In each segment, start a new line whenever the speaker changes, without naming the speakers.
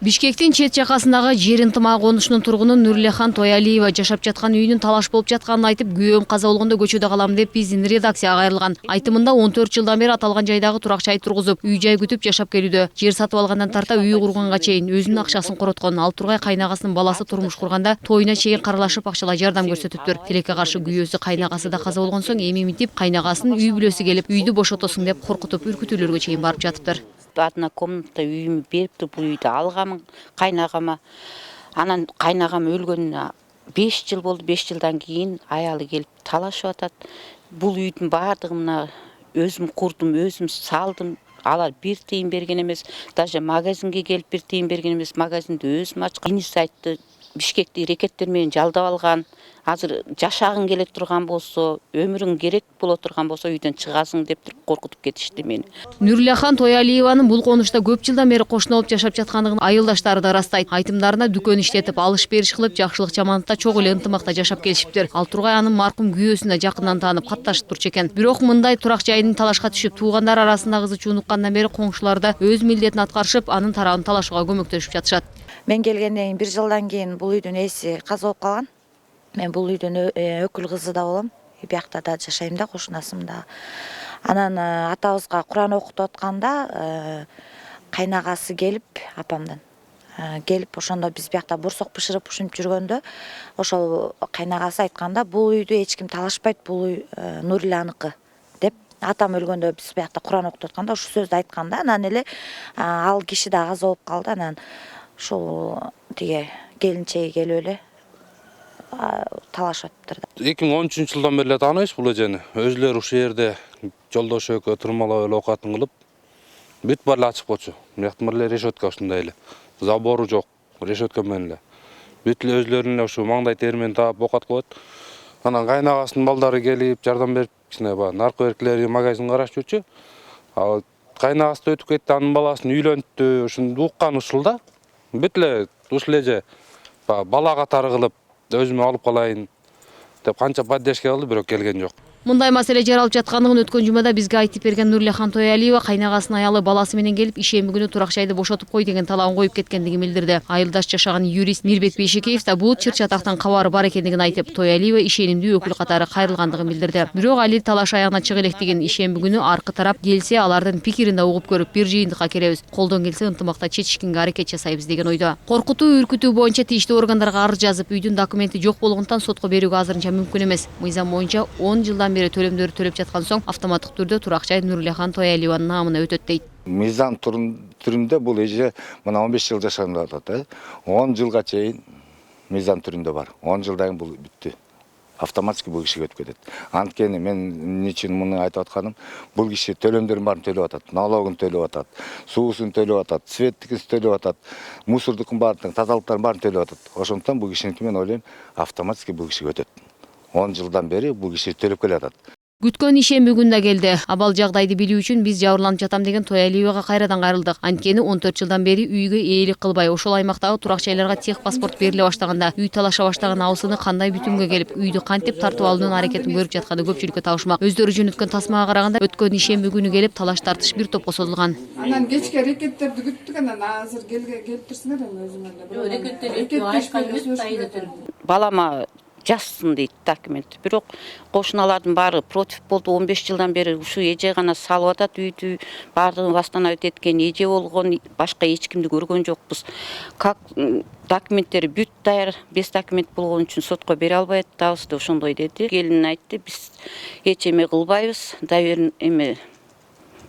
Бишкектин чет жакасындагы жер ынтымагы конушунун тургуну Нурлехан Тоялиева жашап жаткан үйүнүн талаш болуп жатканын айтып, күйөөм каза болгондо көчөдө калам деп биздин редакцияга кайрылган. Айтымында 14 жылдан бери аталган жайдагы турак жай тургузуп, үй жай күтүп жашап келүүдө. Жер сатып алгандан тарта үй курганга чейин өзүнүн акчасын короткон. Ал тургай кайнагасынын баласы турмуш курганда тоюна чейин каралашып акчалай жардам көрсөтүптүр. Тилекке каршы күйөөсү кайнагасы да каза болгон соң эми мынтип кайнагасын үй бүлөсү келип үйдү бошотосуң деп коркутуп, үркүтүүлөргө чейин барып жатыптыр.
Одна комната үйүмү берипти, бул үйдү алгам кайнагама. Анан кайнагам өлгөнүнө 5 жыл болду. 5 жылдан кийин аялы келип талашып атат. Бул үйдүн баардыгын мына өзүм курдум, өзүм салдым. Алар бир тыйын берген эмес. Даже магазинге келип бир тыйын берген эмес. Магазинди өзүм ачкан. Иниси айтты, Бишкекти рекеттер менен жалдап алган. Азыр жашагың келе турган болсо, өмүрүң керек боло турган болсо үйдөн чыгасың деп коркутуп кетишти мени.
Нурлехан Тоялиеванын бул конушта көп жылдан бери кошуна болуп жашап жаткандыгын айылдаштары да ырастайт. Айтымдарына дүкөн иштетип, алыш-бериш кылып, жакшылык жамандыкта чогуу эле ынтымакта жашап келишиптир. Ал тургай анын маркум күйөөсүн да жакындан таанып, катташып турчу экен. Бирок мындай турак жайдын талашка түшүп, туугандар арасында кызы чуунуккандан бери коңшулар да өз милдетин аткарышып, анын тарабын талашууга көмөктөшүп жатышат.
Мен келгенден кийин 1 жылдан кийин бул үйдүн ээси каза болуп калган. Мен бул үйдүн өкүл кызы да болом. Биякта да жашайм да, кошунасым да. Анан атабызга Куран окутуп атканда кайнагасы келип, апамдан келип, ошондо биз биякта бурсок бышырып ушинтип жүргөндө, ошол кайнагасы айтканда, бул үйдү эч ким талашпайт, бул үй Нурланыкы деп. Атам өлгөндө биз биякта Куран окутуп атканда ушу сөздү айтканда, анан эле ал киши да каза болуп калды. Анан ушул тиге келинчеги келип эле талашып атыптыр да.
2013-жылдан бери тааныйбыз бул эжени. Өзүлөрү ушул жерде жолдош экөө турмалап эле оокатын кылып, бүт бар эле ачык болчу. Бияктын эле решетка ушундай эле. Забору жок, решетка менен эле. Бүт эле өзүлөрүнүн эле ушу маңдай термен таап оокат кылып. Анан кайнагасынын балдары келип, жардам берип, кичине баягы наркоберкилери магазин карашып жүрчү. Ал кайнагасы да өтүп кетти, анын баласын үйлөнттү, ушуну уккан ушул да. Бүт эле ушул эже бала катары кылып өзүмө алып калайын деп канча поддержка кылды, бирок келген жок.
Мындай маселе жаралып жаткандыгын өткөн жумада бизге айтып берген Нурлехан Тоялиева кайнагасынын аялы баласы менен келип, ишемби күнү турак жайды бошотуп кой деген талабын коюп кеткендигин билдирди. Айылдаш жашаган юрист Мирбек Бейшекеев да бул чыр чатактан кабары бар экендигин айтып, Тоялиева ишенимдүү өкүл катары кайрылгандыгын билдирди. Бирок али талаш аягына чыга электигин, ишемби күнү аркы тарап келсе, алардын пикирин да угуп көрүп, бир жыйынтыкка келебиз. Колдон келсе ынтымакта чечишкенге аракет жасайбыз деген ойдо. Коркутуу, үркүтүү боюнча тийиштүү органдарга арыз жазып, үйдүн документи жок болгондуктан сотко берүүгө азырынча мүмкүн эмес. Мыйзам боюнча 10 жылдан бери төлөмдөрү төлөп жаткан соң автоматтык түрдө турак жай Нурлехан Тоялиеванын наамына өтөт дейт.
Мыйзам түрүндө бул эже мына 15 жыл жашаган атат. 10 жылга чейин мыйзам түрүндө бар. 10 жылдан кийин бул бүттү. Автоматически бул кишиге өтүп кетет. Анткени мен эмне үчүн муну айтып атканым, бул киши төлөмдөрүн баарын төлөп атат, налогун төлөп атат, суусун төлөп атат, светтикин төлөп атат, мусордукун баарын, тазалыктарын баарын төлөп атат. Ошондуктан бул кишиники мен ойлойм, автоматически бул кишиге өтөт. 10 жылдан бери бул киши төлөп келатат.
Күткөн ишемби күн да келди. Абал жагдайды билүү үчүн биз жабырланып жатам деген Тоялиевага кайрадан кайрылдык. Анткени 14 жылдан бери үйгө ээлик кылбай, ошол аймактагы турак жайларга тех паспорт бериле баштаганда, үй талаша баштаган абысыны кандай бүтүмгө келип, үйдү кантип тартып алуунун аракетин көрүп жатканы көпчүлүккө табышмак. Өздөрү жөнөткөн тасмага караганда өткөн ишемби күнү келип талаш тартыш бир топко созулган.
Анан кечке рекеттерди күттүк, анан азыр келип турсуңар эми өзүңөр эле.
Балама жазсын дейт документ. Бирок кошуналардын баары против болду. 15 жылдан бери ушу эже гана салып атат үйдү. Баардыгын восстановить эткен эже болгон, башка эч кимди көргөн жокпуз. Как документтери бүт даяр, без документ болгон үчүн сотко бере албай атабыз деп ошондой деди. Келин айтты, биз эч эме кылбайбыз,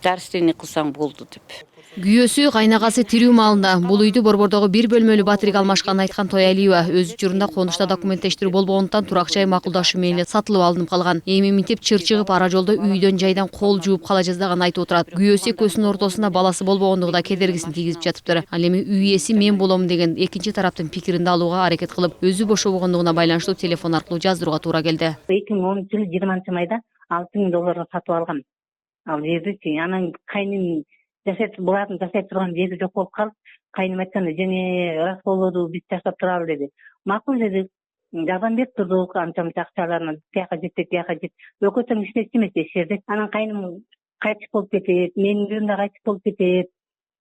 дарственный кылсаң болду деп.
Күйөөсү кайнагасы тирүү маалында бул үйдү борбордогу бир бөлмөлүү батирге алмашканын айткан Тоялиева өз учурунда конушта документтештирүү болбогондуктан турак жай макулдашуу менен сатылып алынып калган. Эми мынтип чыр чыгып ара жолдо үйдөн жайдан кол жууп кала жаздаган айтып отурат. Күйөөсү экөөсүнүн ортосунда баласы болбогондугу да кедергисин тийгизип жатыптыр. Ал эми үй ээси мен болом деген экинчи тараптын пикирин да алууга аракет кылып, өзү бошобогондугуна байланыштуу телефон аркылуу жаздырууга туура келди.
2010-жылы 20-майда $6.000 сатып алгам. Ал жерди анан кайным булардын жашай турган жери жок болуп калып, кайным айтканда, «Жене рас болоду, биз жашап туралы» деди. Макул дедик, жардам берип турдук, анча-мынча акчаларына, тияка жетти, тияка жетти. Экөө тең иштечү эмес, ишерди. Анан кайным кайтыш болуп кетет, менин үйүм да кайтыш болуп кетет.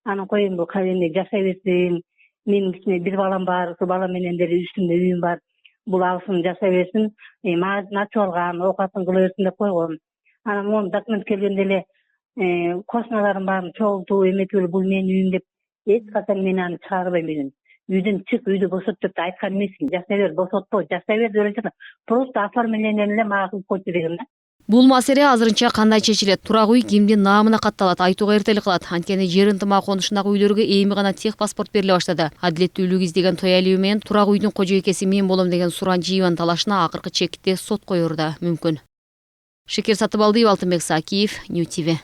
Анан коеюн бул кайын жашай берсин, Менин кичине бир балам бар, ошол бала менен деле үстүмдө үйүм бар. Бул алышын жашай берсин, мага ачып алган, оокатын кыла берсин деп койгом. Анан могу документ келгенде эле кошуналарым баарын чогултуп эметип бул менин үйүм деп эч качан мен аны чыгарбайм үйдөн. Үйдөн чык, үйдү босот деп айткан эмесмин. Жашай бер, босотпо, жашай бер деп эле просто оформлениени эле мага кылып койчу дегем да.
Бул маселе азырынча кандай чечилет? Турак үй кимдин наамына катталат? Айтууга эртелик кылат. Анткени жер ынтымак конушундагы үйлөргө эми гана техпаспорт бериле баштады. Адилеттүүлүк издеген Тоялиева менен турак үйдүн кожойкеси мен болом деген Суран Жиеванын талашына акыркы чекитте сот коеру да мүмкүн. Шекер Сатыбалдиев, Алтынбек Сакиев, Нью ТВ.